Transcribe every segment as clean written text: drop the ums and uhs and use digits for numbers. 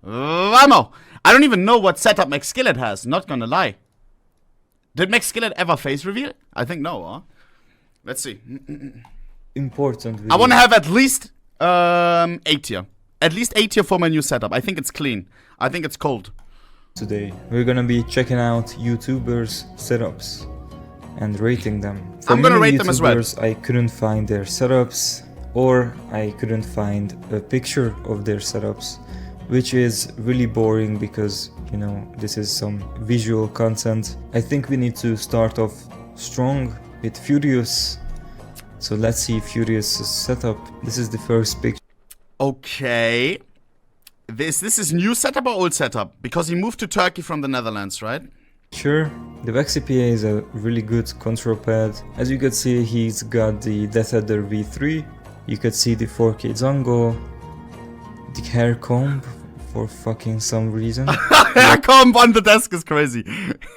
Vamo! I don't even know what setup Max Skillet has, not gonna lie. Did Max Skillet ever face reveal? I think no, huh? Let's see. Important video. I wanna have at least 8 tier. At least 8 tier for my new setup. I think it's clean. I think it's cold. Today we're gonna be checking out YouTubers setups and rating them. For I'm gonna many rate them as well. YouTubers, I couldn't find their setups, or I couldn't find a picture of their setups, which is really boring because, you know, this is some visual content. I think we need to start off strong with Furious. So let's see Furious' setup. This is the first picture. Okay. This is new setup or old setup? Because he moved to Turkey from the Netherlands, right? Sure, the VXCPA is a really good control pad. As you can see, he's got the Death Adder V3. You could see the 4K Zongo, the hair comb for fucking some reason. Hair comb on the desk is crazy.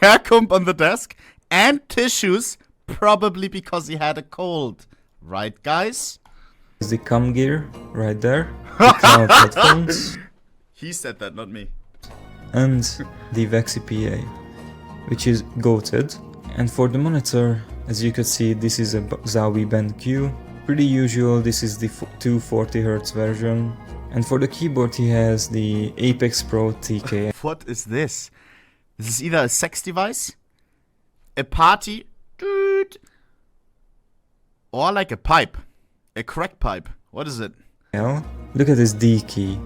Hair comb on the desk and tissues, probably because he had a cold. Right, guys? The cam gear right there. The cloud headphones. He said that, not me. And the VXCPA, which is goated. And for the monitor, as you can see, this is a Zowie BenQ. Pretty usual, this is the 240Hz version. And for the keyboard, he has the Apex Pro TK. What is this? This is either a sex device, a party, or like a pipe. A crack pipe. What is it? Look at his D key.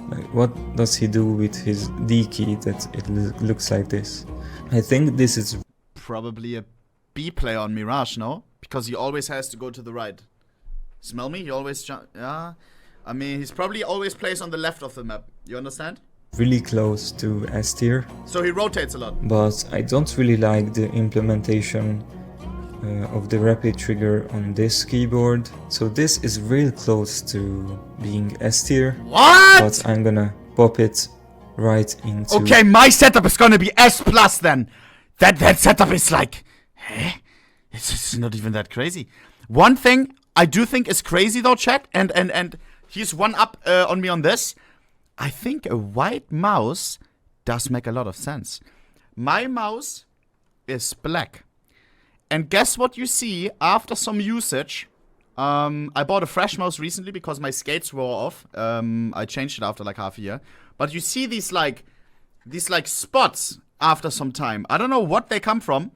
Like, what does he do with his D key that it looks like this? I think this is probably a B play on Mirage, no? Because he always has to go to the right. Smell me? He always yeah. I mean, he's probably always plays on the left of the map. You understand? Really close to S tier. So he rotates a lot. But I don't really like the implementation of the rapid trigger on this keyboard. So this is real close to being S tier. What? But I'm gonna pop it right into... Okay, my setup is gonna be S plus then. That setup is like... Eh? It's not even that crazy. One thing I do think is crazy though, chat, and he's one up on me on this. I think a white mouse does make a lot of sense. My mouse is black. And guess what you see after some usage? I bought a fresh mouse recently because my skates wore off. I changed it after like half a year. But you see these like spots after some time. I don't know what they come from.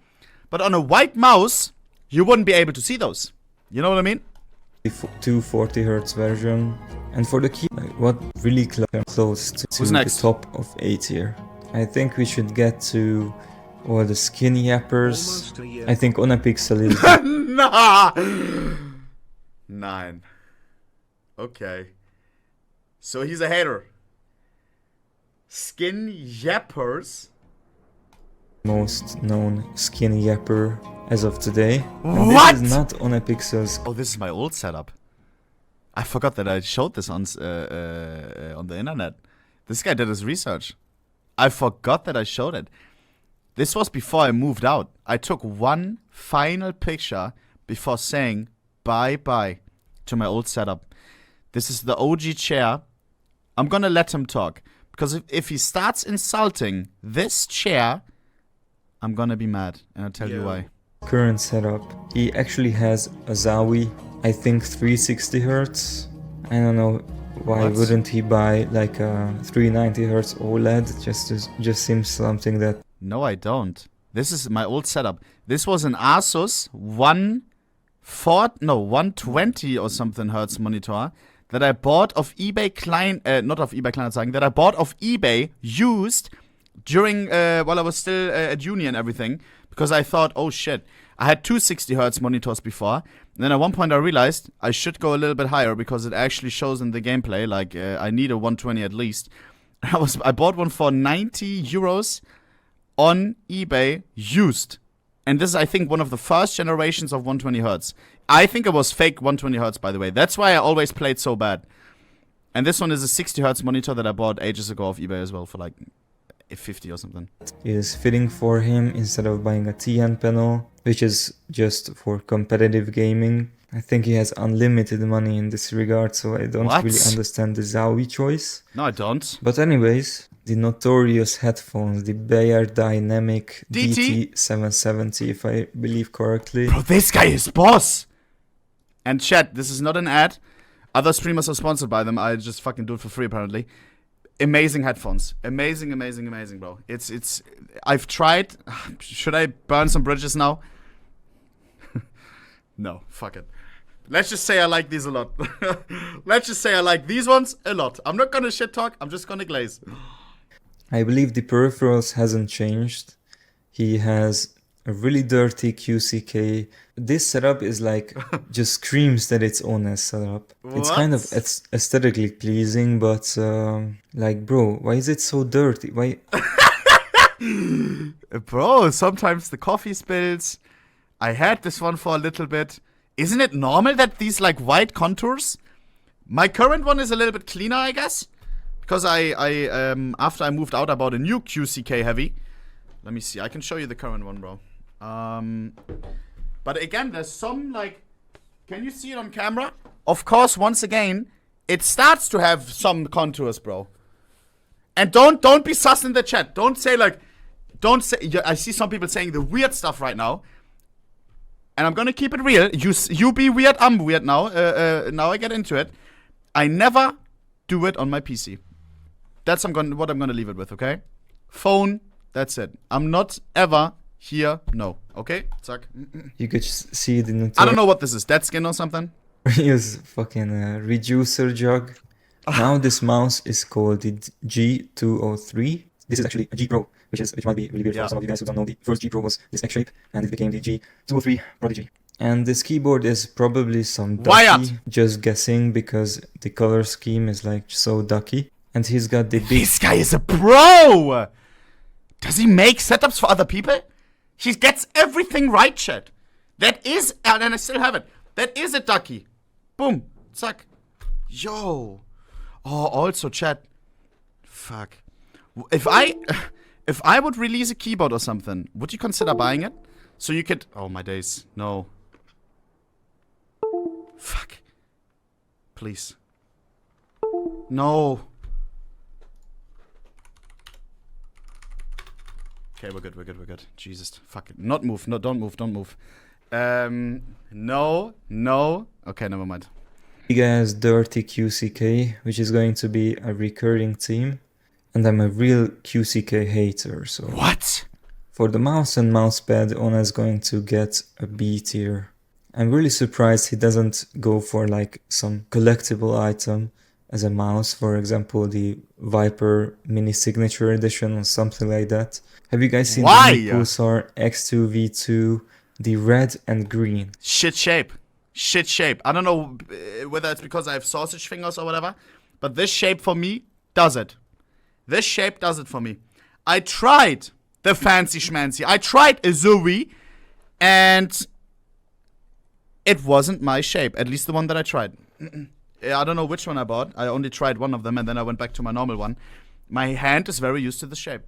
But on a white mouse, you wouldn't be able to see those. You know what I mean? The 240Hz version. And for the key, like, what really close to the top of A tier. I think we should get to all the skin yappers. I think ohnepixel is... Nah! 9. Okay. So he's a hater. Skin yappers? Most known skin yapper as of today. And What? This is not ohnepixel's... Oh, this is my old setup. I forgot that I showed this on the internet. This guy did his research. I forgot that I showed it. This was before I moved out. I took one final picture before saying bye-bye to my old setup. This is the OG chair. I'm gonna let him talk. Because if he starts insulting this chair, I'm gonna be mad. And I'll tell you why. Current setup. He actually has a Zowie, I think 360Hz. I don't know why wouldn't he buy like a 390Hz OLED. Just seems something that... No, I don't. This is my old setup. This was an Asus 120 or something Hertz monitor that I bought off eBay not off eBay Kleinanzeigen, that I bought off eBay used during while I was still at uni and everything, because I thought, oh shit, I had two 60 Hertz monitors before, and then at one point I realized I should go a little bit higher because it actually shows in the gameplay like I need a 120 at least. I bought one for 90 euros on eBay used. And this is, I think, one of the first generations of 120 Hertz. I think it was fake 120 Hertz, by the way. That's why I always played so bad. And this one is a 60 Hertz monitor that I bought ages ago off eBay as well for like 50 or something. Is fitting for him instead of buying a TN panel, which is just for competitive gaming. I think he has unlimited money in this regard, so I don't What? really understand the Zowie choice. No, I don't. But anyways, the notorious headphones, the Bayer Dynamic DT770, if I believe correctly. Bro, this guy is boss. And chat, this is not an ad. Other streamers are sponsored by them. I just fucking do it for free, apparently. Amazing headphones. Amazing, amazing, amazing, bro. It's. I've tried. Should I burn some bridges now? No, fuck it. Let's just say I like these a lot. Let's just say I like these ones a lot. I'm not gonna shit talk. I'm just gonna glaze. I believe the peripherals hasn't changed. He has a really dirty QCK. This setup is like, just screams that it's Ohne's setup. It's kind of aesthetically pleasing, but like, bro, why is it so dirty? Why? Bro, sometimes the coffee spills. I had this one for a little bit. Isn't it normal that these like white contours? My current one is a little bit cleaner, I guess. Because after I moved out, I bought a new QCK heavy. Let me see. I can show you the current one, bro. But again, there's some like, can you see it on camera? Of course, once again, it starts to have some contours, bro. And don't be sus in the chat. Don't say like, don't say. I see some people saying the weird stuff right now. And I'm gonna keep it real. You be weird, I'm weird now. Now I get into it. I never do it on my PC. That's what I'm gonna leave it with, okay? Phone, that's it. I'm not ever here, no. Okay? Zack. You could see the I don't know what this is. Dead skin or something? notorious fucking reducer jug. Now this mouse is called the G203. This is actually a G Pro, which might be really weird for some of you guys who don't know. The first G Pro was this X shape, and it became the G203 Prodigy. And this keyboard is probably some ducky, just guessing, because the color scheme is like so ducky. And he's got the big... This guy is a pro! Does he make setups for other people? He gets everything right, chat. That is, and I still have it. That is a ducky. Boom. Zack. Yo. Oh, also, chat. Fuck. If I would release a keyboard or something, would you consider buying it? So you could... Oh, my days. No. Fuck. Please. No. Okay, we're good. Jesus. Fuck it. Not move. No, don't move. No. Okay, never mind. Big ass dirty QCK, which is going to be a recurring theme. And I'm a real QCK hater, so... What? For the mouse and mousepad, Ohne is going to get a B tier. I'm really surprised he doesn't go for like some collectible item as a mouse, for example the Viper Mini Signature Edition or something like that. Have you guys seen the new Pulsar X2 V2, the red and green? Shit shape. I don't know whether it's because I have sausage fingers or whatever, but this shape for me does it. This shape does it for me. I tried the fancy schmancy. I tried a Zowie, and it wasn't my shape. At least the one that I tried. I don't know which one I bought. I only tried one of them, and then I went back to my normal one. My hand is very used to the shape.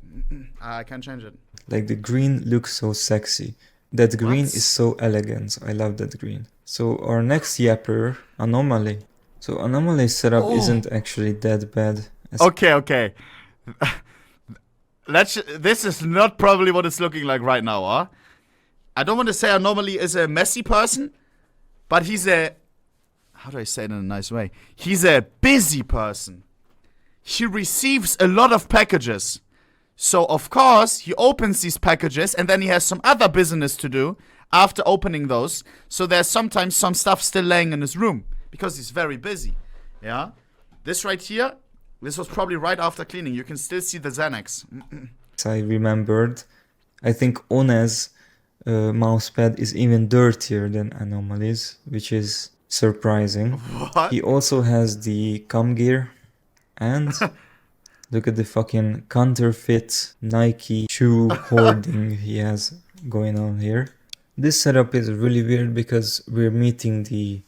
I can't change it. Like the green looks so sexy. That green is so elegant. I love that green. So our next yapper, Anomaly. So Anomaly's setup isn't actually that bad. Okay. This is not probably what it's looking like right now, huh? I don't want to say Anomaly is a messy person, but he's a... How do I say it in a nice way? He's a busy person. He receives a lot of packages. So, of course, he opens these packages and then he has some other business to do after opening those. So there's sometimes some stuff still laying in his room because he's very busy. Yeah? This right here, this was probably right after cleaning. You can still see the Xanax. I remembered. I think Ohne's mousepad is even dirtier than Anomaly's, which is surprising. What? He also has the cam gear, and look at the fucking counterfeit Nike shoe hoarding he has going on here. This setup is really weird because we're meeting the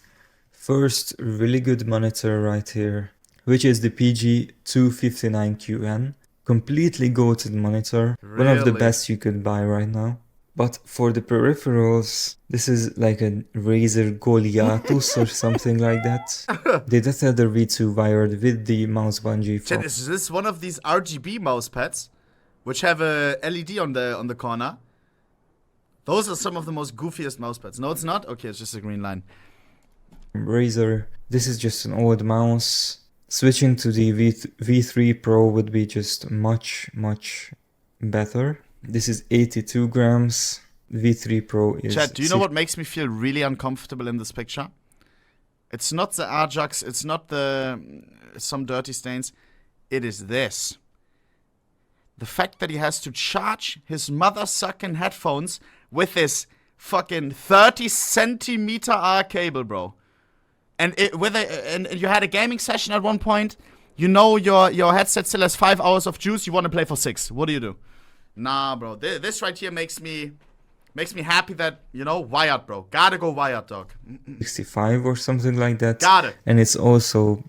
first really good monitor right here, which is the PG259QN. Completely goated monitor. Really? One of the best you could buy right now. But for the peripherals, this is like a Razer Goliathus or something like that. They just had the V2 wired with the mouse bungee from. Chat, is this one of these RGB mouse pads, which have a LED on the corner? Those are some of the most goofiest mouse pads. No, it's not? Okay, it's just a green line. Razer. This is just an old mouse. Switching to the V3 Pro would be just much better. This is 82 grams. V3 Pro is... Chat, do you know what makes me feel really uncomfortable in this picture? It's not the Ajax, it's not the some dirty stains. It is this. The fact that he has to charge his mother-sucking headphones with this fucking 30 centimeter R cable, bro. And and you had a gaming session at one point. You know your headset still has 5 hours of juice. You want to play for 6. What do? Nah, bro. This right here makes me happy that, you know, wired, bro. Gotta go wired, dog. 65 or something like that. Got it. And it's also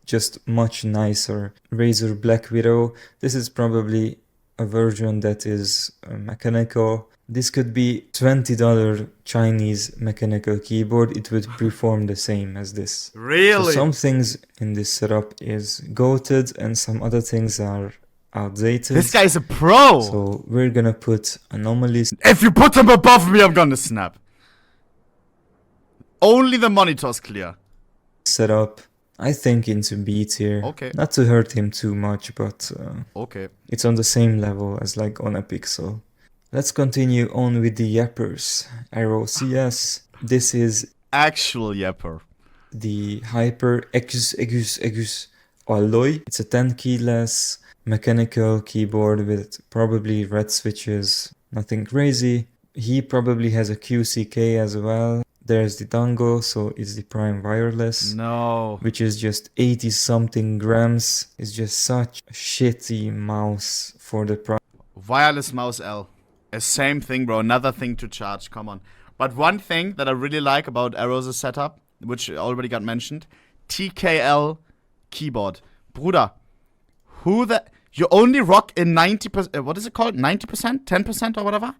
just much nicer. Razer Black Widow. This is probably a version that is mechanical. This could be $20 Chinese mechanical keyboard. It would perform the same as this. Really? So some things in this setup is goated and some other things are outdated. This guy's a pro. So we're gonna put anomalies. If you put him above me, I'm gonna snap. Only the monitor's clear. Setup, I think, into B tier. Okay. Not to hurt him too much, but Okay. it's on the same level as like ohnepixel. Let's continue on with the yappers. Arrow CS. This is Actual yapper. the Hyper X Alloy. It's a 10 keyless mechanical keyboard with probably red switches. Nothing crazy. He probably has a QCK as well. There's the dongle, so it's the Prime Wireless. No. Which is just 80 something grams. It's just such a shitty mouse for the price. Wireless mouse L. A same thing, bro. Another thing to charge. Come on. But one thing that I really like about Arrow's setup, which already got mentioned, TKL keyboard. Bruder, you only rock in 90%, what is it called? 90%? 10% or whatever?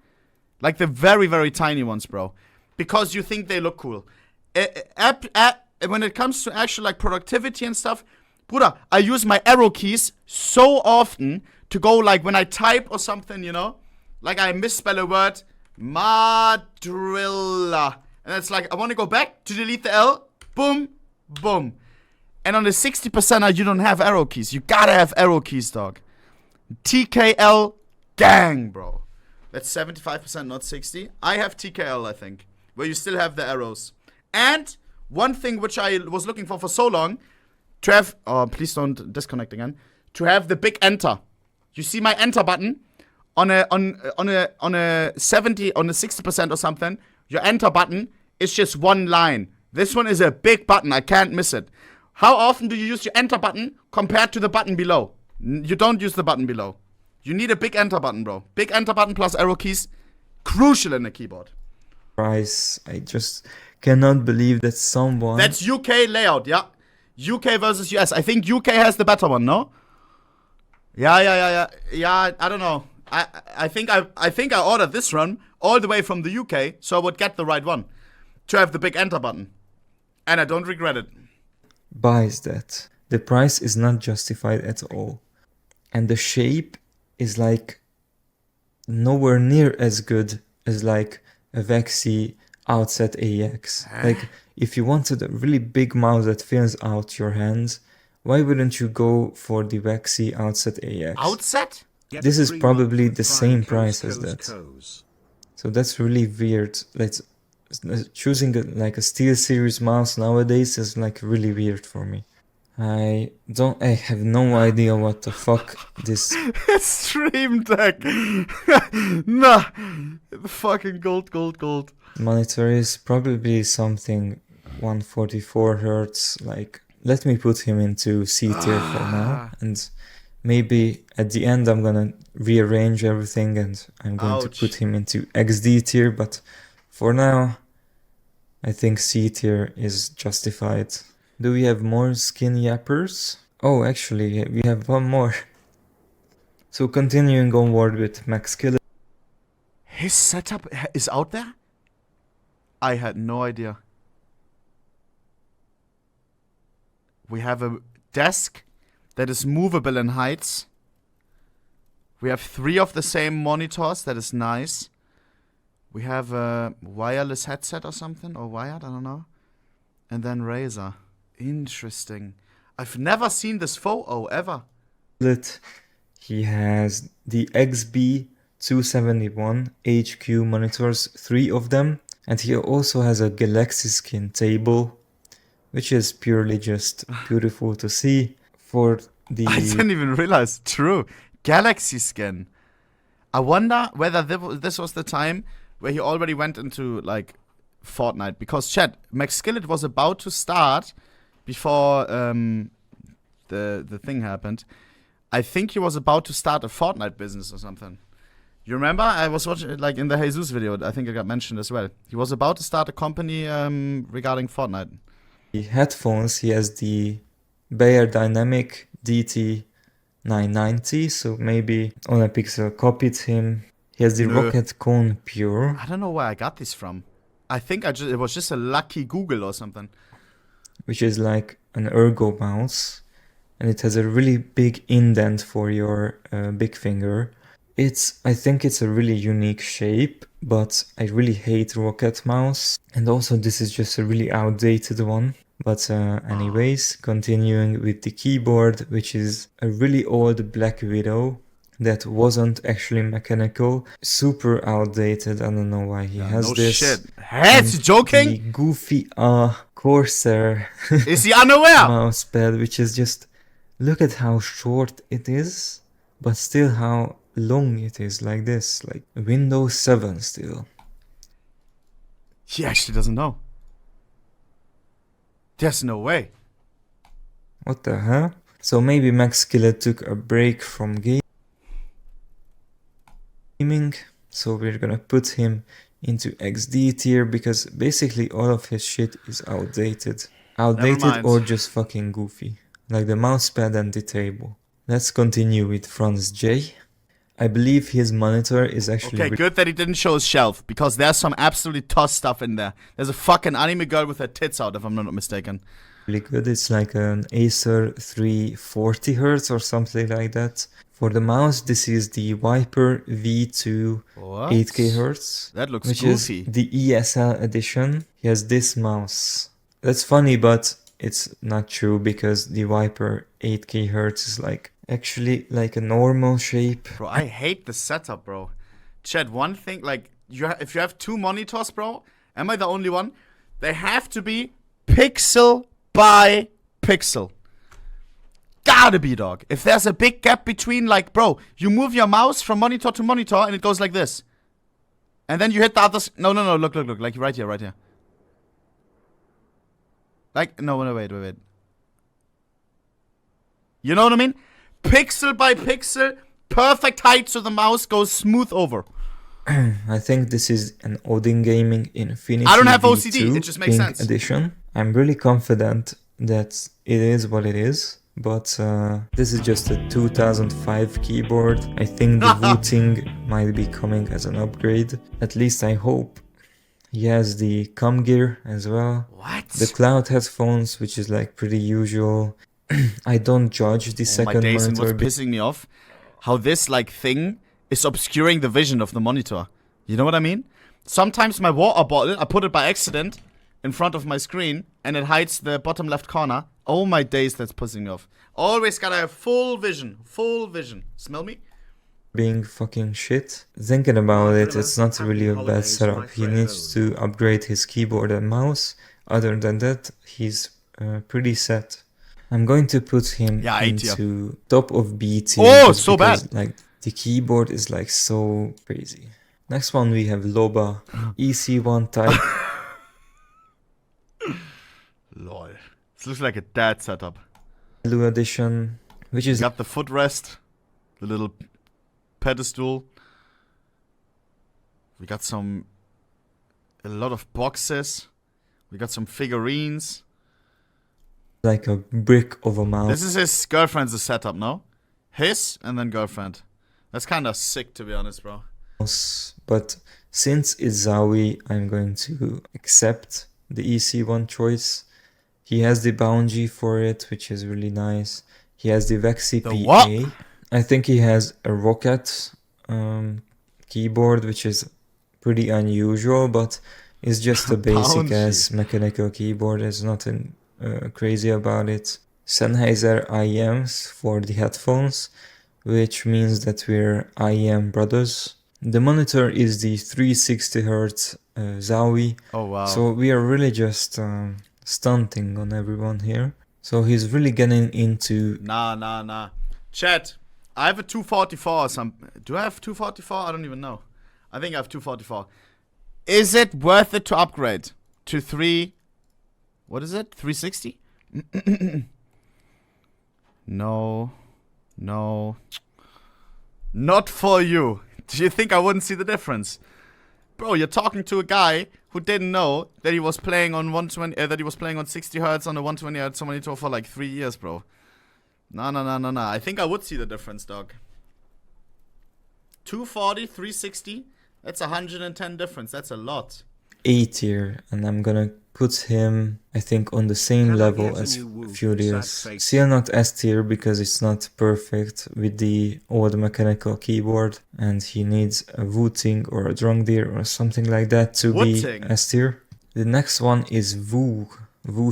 Like the very, very tiny ones, bro. Because you think they look cool. When it comes to actual like productivity and stuff, Bruder, I use my arrow keys so often to go like when I type or something, you know? Like I misspell a word, madrilla. And it's like, I want to go back to delete the L. Boom, boom. And on the 60%, you don't have arrow keys. You gotta have arrow keys, dog. TKL gang, bro. That's 75%, not 60. I have TKL, I think, where you still have the arrows. And one thing which I was looking for so long, to have, oh, please don't disconnect again, to have the big enter. You see my enter button? On a 60% or something, your enter button is just one line. This one is a big button. I can't miss it. How often do you use your enter button compared to the button below? You don't use the button below. You need a big enter button, bro. Big enter button plus arrow keys, crucial in a keyboard. Price. I just cannot believe that someone. That's UK layout, yeah. UK versus US. I think UK has the better one, no? Yeah. I don't know. I think I ordered this run all the way from the UK, so I would get the right one to have the big enter button, and I don't regret it. Buys that. The price is not justified at all, and the shape is like nowhere near as good as like a Vexy Outset AX. Like if you wanted a really big mouse that fills out your hands, why wouldn't you go for the Vexy Outset AX? Outset? This is probably the same price as that. So that's really weird. Like choosing like a SteelSeries mouse nowadays is like really weird for me. I have no idea what the fuck this Stream Deck. Nah. Fucking gold. monitor is. Probably something 144 hertz. Like, let me put him into C tier for now, and maybe at the end I'm gonna rearrange everything and I'm going to put him into XD tier, but for now I think C tier is justified. Do we have more skin yappers? Oh, actually we have one more. So continuing onward with Max Skillet. His setup is out there? I had no idea. We have a desk that is movable in heights. We have 3 of the same monitors. That is nice. We have a wireless headset or something. Or wired, I don't know. And then Razer. Interesting. I've never seen this photo, ever. He has the XB271 HQ monitors, 3 of them. And he also has a Galaxy Skin table, which is purely just beautiful to see. For the... I didn't even realize. True. Galaxy Skin. I wonder whether this was the time where he already went into, like, Fortnite. Because, chat, Max Skillet was about to start before the thing happened. I think he was about to start a Fortnite business or something. You remember? I was watching, like, in the Jesus video. I think it got mentioned as well. He was about to start a company regarding Fortnite. The headphones, he has the Bayer Dynamic DT990, so maybe ohnepixel copied him. He has the Rocket Cone Pure. I don't know where I got this from. I think it was just a lucky Google or something. Which is like an ergo mouse. And it has a really big indent for your big finger. I think it's a really unique shape, but I really hate Rocket Mouse. And also this is just a really outdated one. But anyways, continuing with the keyboard, which is a really old Black Widow that wasn't actually mechanical. Super outdated, I don't know why he has this. No shit. Hey, is he joking? The goofy Corsair is he unaware? mouse pad, which is just, look at how short it is, but still how long it is, like this, like Windows 7 still. He actually doesn't know. There's no way. What the hell? So maybe Max Skillet took a break from gaming, so we're gonna put him into XD tier because basically all of his shit is outdated. Outdated or just fucking goofy. Like the mousepad and the table. Let's continue with Franz J. I believe his monitor is actually... Okay, good that he didn't show his shelf, because there's some absolutely toss stuff in there. There's a fucking anime girl with her tits out, if I'm not mistaken. Really good. It's like an Acer 340Hz or something like that. For the mouse, this is the Viper V2 8K That looks which goofy. is the ESL edition. He has this mouse. That's funny, but it's not true because the Viper 8K is like actually like a normal shape. Bro, I hate the setup, bro. Chad, one thing, like, if you have 2 monitors, bro, am I the only one? They have to be pixel by pixel. Gotta be, dog. If there's a big gap between, like, bro, you move your mouse from monitor to monitor and it goes like this. And then you hit the others. No, look. Like, right here. Like, no, wait. You know what I mean? Pixel by pixel, perfect height so the mouse goes smooth over. I think this is an Odin Gaming Infinity I don't have V2 OCD, it just makes Pink sense. Edition. I'm really confident that it is what it is. But this is just a 2005 keyboard. I think the booting might be coming as an upgrade. At least I hope. He has the com gear as well. What? The cloud headphones, which is like pretty usual. I don't judge the second my days, monitor. and what's pissing me off, how this like thing is obscuring the vision of the monitor. You know what I mean? Sometimes my water bottle, I put it by accident in front of my screen and it hides the bottom left corner. Oh my days, that's pissing me off. Always gotta have full vision. Smell me? Being fucking shit. Thinking about it, it's not really a bad setup. He needs to upgrade his keyboard and mouse. Other than that, he's pretty set. I'm going to put him into top of B tier. Oh, so bad. Like, the keyboard is like so crazy. Next one we have Loba EC1 type. Lol. This looks like a dad setup. Blue edition, which is... You got the footrest, the little pedestal. We got a lot of boxes. We got some figurines. Like a brick of a mouse. This is his girlfriend's setup, no? His and then girlfriend. That's kind of sick, to be honest, bro. But since it's Zowie, I'm going to accept the EC1 choice. He has the boundary for it, which is really nice. He has the Vexi The PA. what? I think he has a Rocket keyboard, which is pretty unusual, but it's just a basic ass mechanical keyboard. There's nothing crazy about it. Sennheiser IEMs for the headphones, which means that we're IEM brothers. The monitor is the 360Hz Zowie. Oh wow. So we are really just stunting on everyone here. So he's really getting into... Nah. Chat, I have a 244 or something. Do I have 244? I don't even know. I think I have 244. Is it worth it to upgrade to 3... What is it? 360? No. Not for you. Do you think I wouldn't see the difference? Bro, you're talking to a guy who didn't know that he was playing on 120, that he was playing on 60 Hz on a 120 Hz monitor for like 3 years, bro. No. I think I would see the difference, dog. 240, 360. That's 110 difference. That's a lot. A tier, and I'm gonna put him, I think, on the same level as Furious. Still not S tier because it's not perfect with the old mechanical keyboard, and he needs a Wooting or a Drongdir or something like that to be S tier. The next one is Woo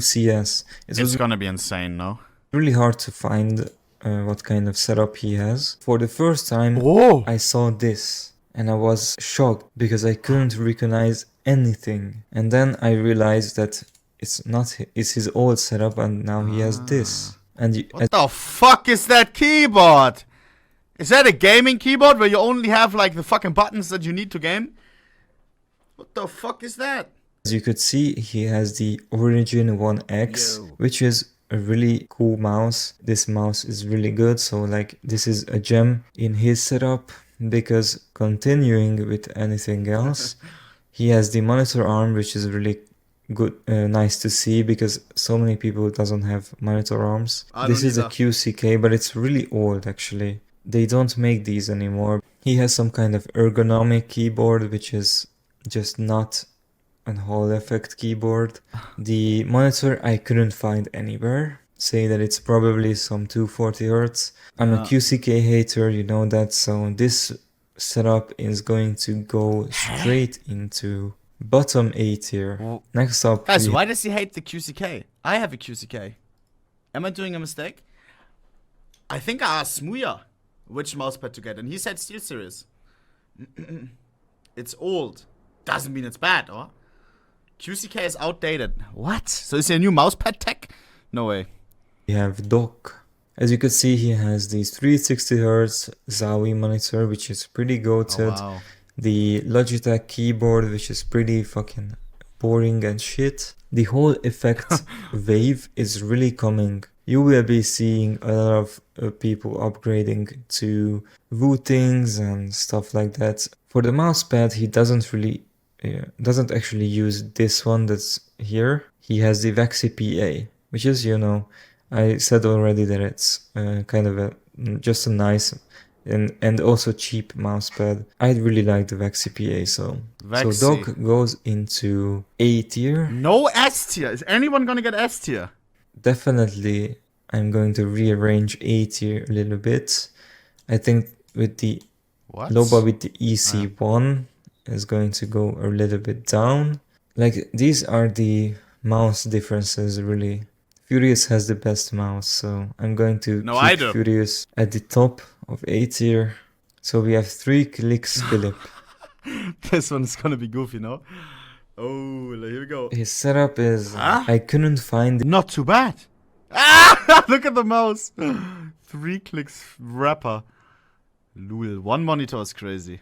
CS. It's gonna be insane, no? Really hard to find what kind of setup he has. For the first time, I saw this. And I was shocked because I couldn't recognize anything. And then I realized that it's his old setup and now he has this. And what the fuck is that keyboard? Is that a gaming keyboard where you only have like the fucking buttons that you need to game? What the fuck is that? As you could see, he has the Origin 1X, which is a really cool mouse. This mouse is really good. So like this is a gem in his setup. Because continuing with anything else, he has the monitor arm, which is really good, nice to see because so many people doesn't have monitor arms. This is a QCK, but it's really old actually. They don't make these anymore. He has some kind of ergonomic keyboard, which is just not a Hall effect keyboard. The monitor I couldn't find anywhere. Say that it's probably some 240 Hz. I'm a QCK hater, you know that, so this setup is going to go straight into bottom A tier. Next up, guys, why does he hate the QCK? I have a QCK. Am I doing a mistake? I think I asked Smuya which mousepad to get, and he said SteelSeries. It's old. Doesn't mean it's bad, or? QCK is outdated. What? So is there a new mousepad tech? No way. We have Doc. As you can see, he has the 360Hz Zowie monitor, which is pretty goated. Oh, wow. The Logitech keyboard, which is pretty fucking boring and shit. The whole effect wave is really coming. You will be seeing a lot of people upgrading to Wootings and stuff like that. For the mousepad, he doesn't actually use this one that's here. He has the Vexi PA, which is, you know, I said already that it's kind of just a nice and also cheap mousepad. I really like the Vexi PA, so Doc goes into A tier. No S tier. Is anyone gonna get S tier? Definitely, I'm going to rearrange A tier a little bit. I think with the Loba with the EC1 is going to go a little bit down. Like, these are the mouse differences, really. Furious has the best mouse, so I'm going to keep Furious at the top of A tier. So we have 3 clicks Philip. This one's gonna be goofy, no? Oh, here we go. His setup is... I couldn't find... Not too bad. Ah! Look at the mouse. 3 clicks rapper. Lul. 1 monitor is crazy.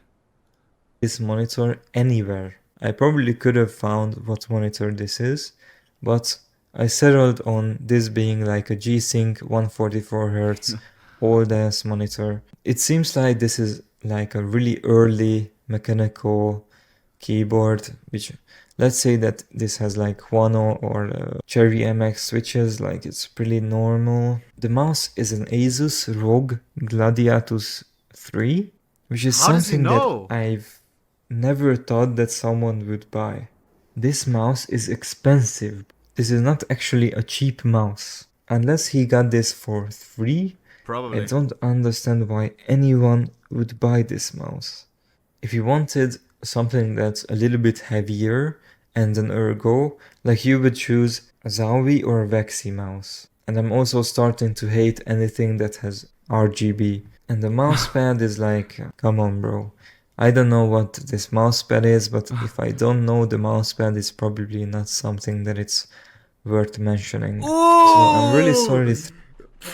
This monitor anywhere. I probably could have found what monitor this is, but I settled on this being like a G-Sync 144Hz old ass monitor. It seems like this is like a really early mechanical keyboard, which, let's say that this has like Huano or Cherry MX switches, like it's pretty normal. The mouse is an Asus ROG Gladiatus 3. which is How does he something know? that I've never thought that someone would buy. This mouse is expensive. This is not actually a cheap mouse. Unless he got this for free, I Probably. don't understand why anyone would buy this mouse. If you wanted something that's a little bit heavier and an ergo, like you would choose a Zowie or a Vexi mouse. And I'm also starting to hate anything that has RGB. And the mouse pad is like, come on bro. I don't know what this mouse pad is, but if I don't know the mouse pad, it's probably not something that it's worth mentioning. Ooh! So I'm really sorry.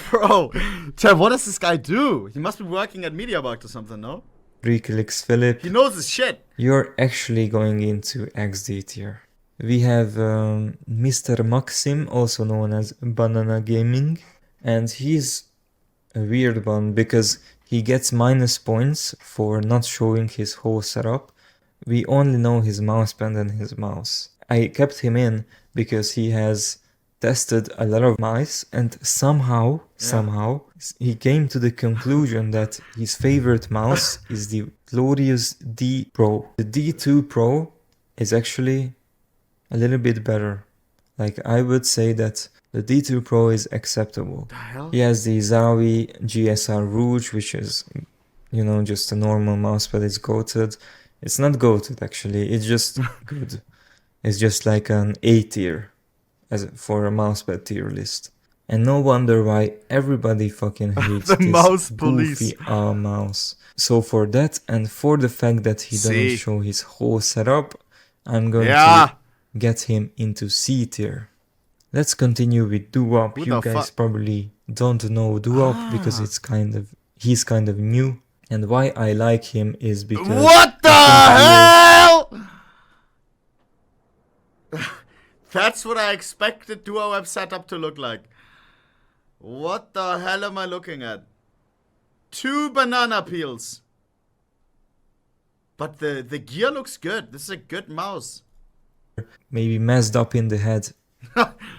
Bro, Chad, what does this guy do? He must be working at MediaMarkt or something, no? 3 clicks Philip. He knows his shit. You're actually going into XD tier. We have Mr. Maxim, also known as Banana Gaming, and he's a weird one because he gets minus points for not showing his whole setup. We only know his mousepad and his mouse. I kept him in because he has tested a lot of mice, and somehow he came to the conclusion that his favorite mouse is the glorious D Pro. The D2 Pro is actually a little bit better. Like, I would say that the D2 Pro is acceptable. The hell? He has the Zowie GSR Rouge, which is, you know, just a normal mousepad. It's goated. It's not goated actually, it's just good. It's just like an A tier for a mousepad tier list. And no wonder why everybody fucking hates The this mouse goofy police. mouse. So for that and for the fact that he doesn't show his whole setup, I'm going to get him into C tier. Let's continue with Duop. Who You the guys fuck? probably don't know Duop because he's kind of new. And why I like him is because What the hell? That's what I expected Duo Web Setup to look like. What the hell am I looking at? 2 banana peels. But the gear looks good. This is a good mouse. maybe messed up in the head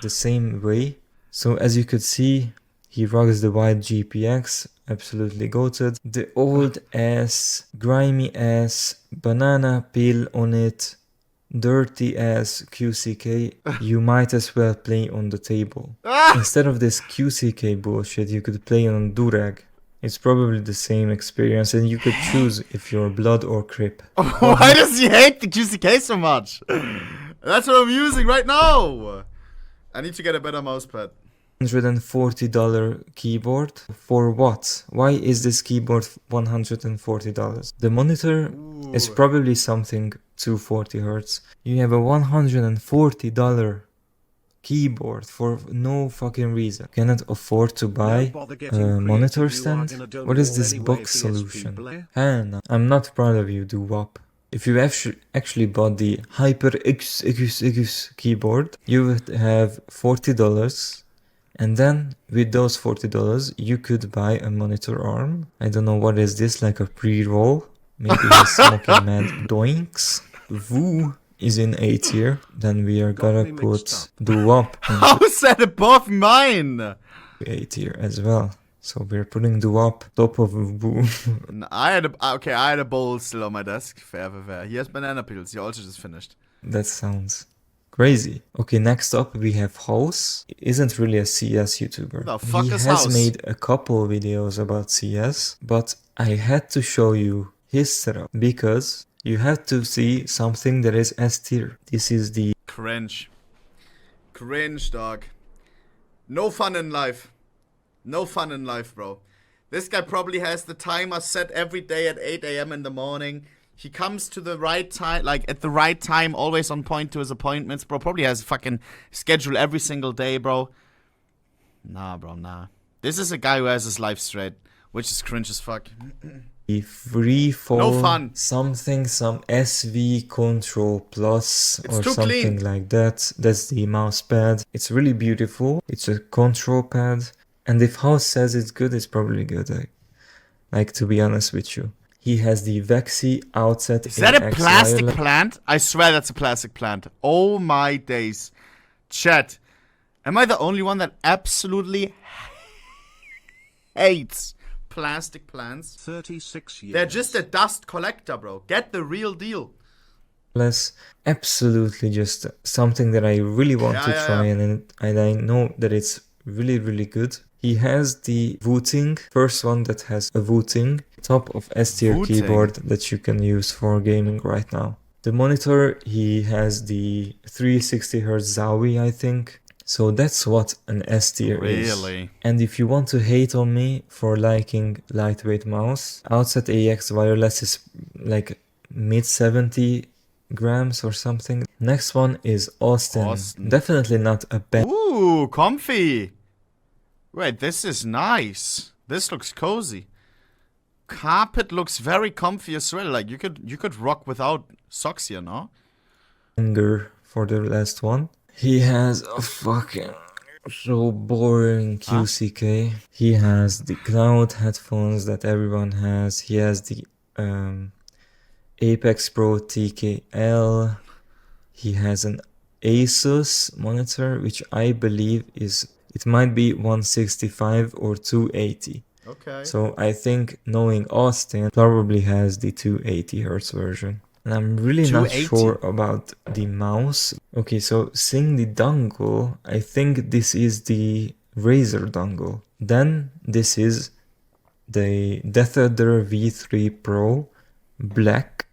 the same way. So as you could see, he rocks the white GPX, absolutely goated. The old ass, grimy ass, banana peel on it, dirty ass QCK, you might as well play on the table. Instead of this QCK bullshit, you could play on Durag. It's probably the same experience, and you could choose if you're Blood or Crip. Why does he hate the QCK so much? That's what I'm using right now. I need to get a better mousepad. $140 keyboard. For what? Why is this keyboard $140? The monitor is probably something 240 Hz. You have a $140 keyboard for no fucking reason. Cannot afford to buy a monitor stand? What is this box solution? Hannah, I'm not proud of you, Duwop. If you actually bought the HyperX keyboard, you would have $40. And then with those $40, you could buy a monitor arm. I don't know what is this, like a pre-roll? Maybe he's smoking mad doinks. Woo is in A tier. Then we are gonna put Duwop How is that above mine? A tier as well. So we're putting Duwop top of Woo. I had a bowl still on my desk. Fair. He has banana peels. He also just finished. That sounds crazy. Okay, next up we have House. He isn't really a CS YouTuber. The fuck He is has House? made a couple videos about CS, but I had to show you his setup because you have to see something that is S tier. This is the Cringe. Cringe, dog. No fun in life. No fun in life, bro. This guy probably has the timer set every day at 8 AM in the morning. He comes to the right time, like at the right time, always on point to his appointments, bro. Probably has a fucking schedule every single day, bro. Nah, bro, nah. This is a guy who has his life straight, which is cringe as fuck. Freeform No fun. something, some SV Control Plus It's or too something clean. like that. That's the mouse pad. It's really beautiful. It's a control pad. And if House says it's good, it's probably good. Like, to be honest with you. He has the Vexi outset. Is that a X plastic wireless. plant? I swear that's a plastic plant. Oh my days. Chat. Am I the only one that absolutely hates plastic plants. 36 years. They're just a dust collector, bro. Get the real deal. Absolutely just something that I really want to try, and I know that it's really, really good. He has the Wooting, first one that has a Wooting, top of S-tier keyboard that you can use for gaming right now. The monitor, he has the 360Hz Zowie, I think. So that's what an S-tier is. Really? And if you want to hate on me for liking lightweight mouse, Outset AX wireless is like mid 70 grams or something. Next one is Austin. Definitely not a bad. Ooh, comfy. Wait, this is nice. This looks cozy. Carpet looks very comfy as well. Like you could rock without socks here, no? Finger for the last one. He has a fucking so boring QCK. He has the cloud headphones that everyone has. He has the Apex Pro TKL. He has an Asus monitor, which I believe is, it might be 165 or 280. Okay. So I think knowing Austin probably has the 280 Hz version. And I'm really not sure about the mouse. Okay, so seeing the dongle, I think this is the Razer dongle. Then this is the Death Adder V3 Pro Black,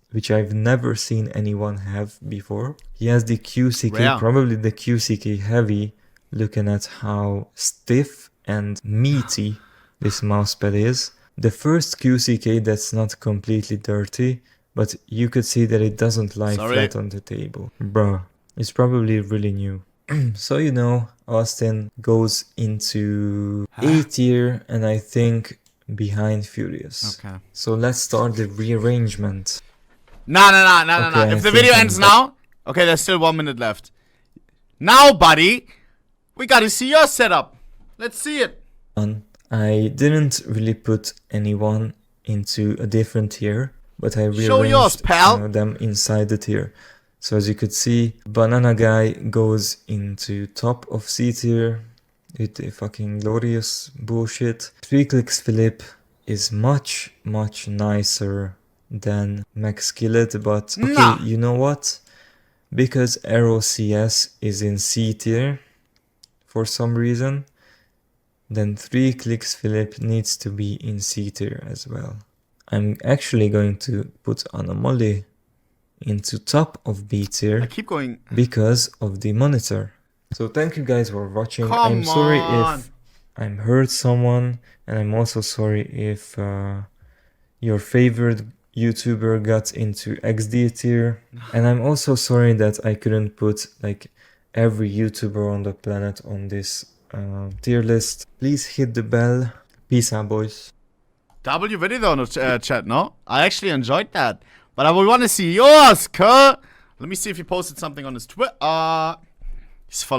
which I've never seen anyone have before. He has the QCK, probably the QCK Heavy, looking at how stiff and meaty this mousepad is. The first QCK that's not completely dirty, but you could see that it doesn't lie flat on the table. Bruh, it's probably really new. So you know, Austin goes into A tier, and I think behind Furious. Okay. So let's start the rearrangement. No. If the video ends now, okay, there's still 1 minute left. Now, buddy, we gotta see your setup. Let's see it. I didn't really put anyone into a different tier, but I rearranged them inside the tier. So as you could see, Banana Guy goes into top of C tier with the fucking glorious bullshit. 3 Clicks Philip is much nicer than Max Skillet, but okay, you know what? Because Aero CS is in C tier for some reason, then 3 Clicks Philip needs to be in C tier as well. I'm actually going to put Anomaly into top of B tier. I keep going because of the monitor. So thank you guys for watching. I'm sorry if I'm hurt someone, and I'm also sorry if your favorite YouTuber got into XD tier. And I'm also sorry that I couldn't put like every YouTuber on the planet on this tier list. Please hit the bell. Peace out, boys. W video though in the chat, no? I actually enjoyed that. But I would want to see yours, Kurt. Let me see if he posted something on his Twitter. He's following.